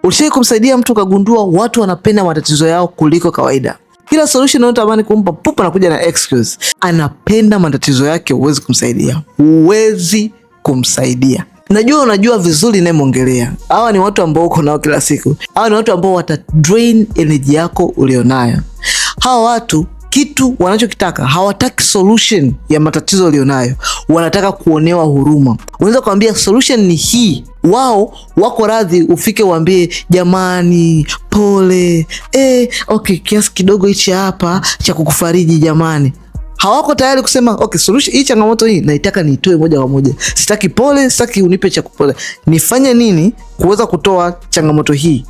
Ulishai kumsaidia mtu kagundua watu wanapenda matatizo yao kuliko kawaida? Kila solution unayotamani kumpa pupa anakuja na excuse. Anapenda matatizo yake, huwezi kumsaidia. Huwezi kumsaidia. Najua unajua vizuri ninayemwongelea. Hawa ni watu ambao uko nao kila siku. Hawa ni watu ambao wata drain energy yako ulionayo. Hawa watu kitu wanachokitaka, hawataki solution ya matatizo ulionayo. Wanataka kuonewa huruma. Unaweza kuambia solution ni hii. Wao wako radhi ufike uambie jamani, pole. Okay, kiasi kidogo hichi hapa cha kukufariji jamani. Hawako tayari kusema okay, solution hii, changamoto hii naitaka niitoe moja kwa moja. Sitaki pole, sitaki unipe cha kupole. Nifanye nini kuweza kutoa changamoto hii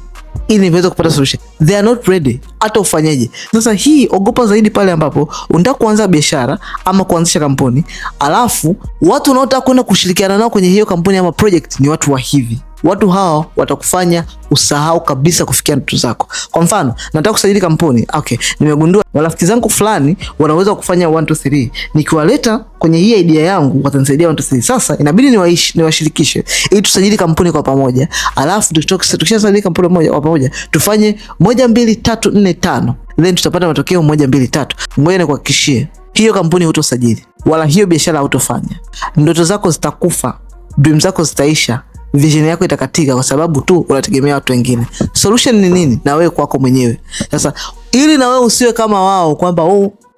ili niweze kupata solution? They are not ready. Hata ufanyeje. Sasa hii ogopa zaidi pale ambapo unataka kuanza biashara ama kuanzisha kampuni, alafu watu unaotaka kwenda kushirikiana nao kwenye hiyo kampuni ama project ni watu wa hivi. Watu hao watakufanya usahau kabisa kufikia ndoto zako. Kwa mfano, nataka kusajili kampuni. Okay, nimegundua marafiki zangu fulani wanaweza kufanya 1 2 3. Nikiwaleta kwenye hii idea yangu watanisaidia 1 2 3. Sasa inabidi niwashirikishe ili tusajili kampuni kwa pamoja. Alafu tukishasajili kampuni moja kwa pamoja, tufanye 1 2 3 4 5. Then tutapata matokeo 1 2 3. Ngoja nikuhakikishie, hiyo kampuni hutosajili wala hiyo biashara hutofanya. Ndoto zako zitakufa, dream zako zitaisha. Vision yako itakatika kwa sababu tu unategemea watu wengine. Solution ni nini? Na wewe kwako mwenyewe. Sasa ili na wewe usiwe kama wao kwamba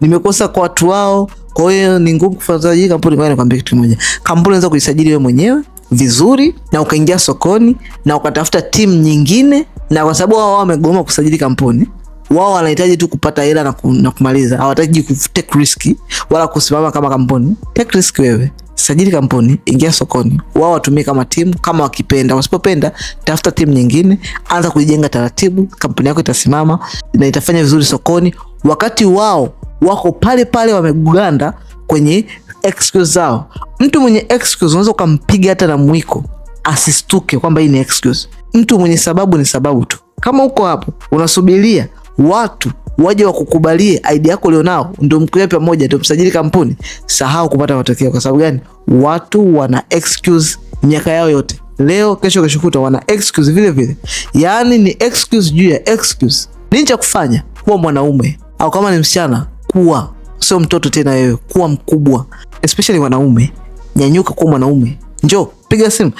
nimekosa kwa watu wao, kwa hiyo ni ngumu kufanya kampuni. Ngoja nikwambie kitu kimoja. Kampuni unaweza kujisajili wewe mwenyewe vizuri na ukaingia sokoni na ukatafuta team nyingine, na kwa sababu wao wamegoma kusajili kampuni, wao wanahitaji tu kupata hela na kumaliza. Hawataki ku take risk wala kusimama kama kampuni. Take risk wewe. Sajili kampuni, ingia sokoni. Wao watumie kama team, kama wakipenda. Wasipopenda, tafuta team nyingine, anza kujenga taratibu, kampuni yako itasimama na itafanya vizuri sokoni. Wakati wao wako pale pale wameganda kwenye excuse zao. Mtu mwenye excuse unaweza kumpiga hata na mwiko asistuke kwamba hii ni excuse. Mtu mwenye sababu ni sababu tu. Kama uko hapo unasubiria watu waje wakukubalie idea yako ulionao ndio mkuwe pamoja ndio msajili kampuni, sahau kupata matokeo. Kwa sababu gani? Watu wana excuse miaka yao yote. Leo kesho keshokuta wana excuse vile vile. Yaani ni excuse juu ya excuse. Nini cha kufanya? Kuwa mwanaume, au kama ni msichana, kuwa sio mtoto tena wewe, kuwa mkubwa. Especially wanaume, nyanyuka kuwa mwanaume. Njoo, piga simu.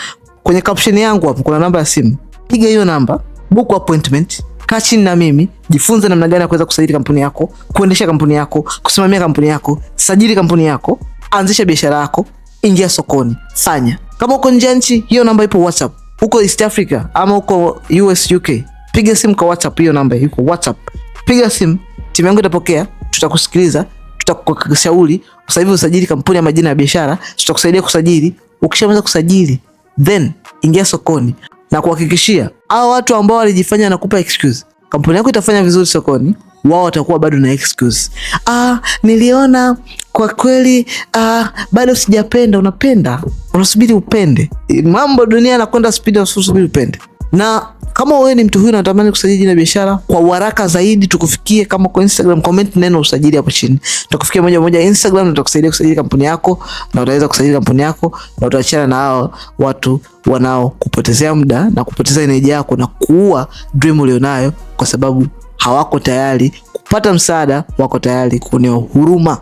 Kwenye caption yangu hapo kuna namba ya simu. Piga hiyo namba, book appointment. Kaa chini na mimi, jifunze namna gani ya kuweza kusajili kampuni yako, kuendesha kampuni yako, kusimamia kampuni yako, sajili kampuni yako, anzisha biashara yako, ingia sokoni, fanya. Kama uko nje nchi, hiyo namba ipo WhatsApp. Uko East Africa ama uko US UK, piga simu kwa WhatsApp, hiyo namba iko WhatsApp. Piga simu, timu yangu itapokea, tutakusikiliza, tutakushauri, sasa hivi usajili kampuni ya majina ya biashara, tutakusaidia kusajili. Ukishamaliza kusajili, then ingia sokoni. Na kuhakikishia hao watu ambao walijifanya na kupa excuse, kampuni yako itafanya vizuri sokoni, wao watakuwa bado na excuse. Niliona kwa kweli, bado sijapenda. Unapenda, unasubiri upende. Mambo dunia yanakwenda speed, usubiri upende. Na kama wewe ni mtu huyu unatamani kusajili jina biashara kwa haraka zaidi, tukufikie kama kwa Instagram, comment neno usajili hapo chini. Tutakufikia moja moja Instagram, tutakusaidia kusajili kampuni yako na utaweza kusajili kampuni yako na utaachana na hao watu wanao kupotezea muda na kupoteza energy yako na kuua dream ulionayo, kwa sababu hawako tayari kupata msaada, wako tayari kuonewa huruma.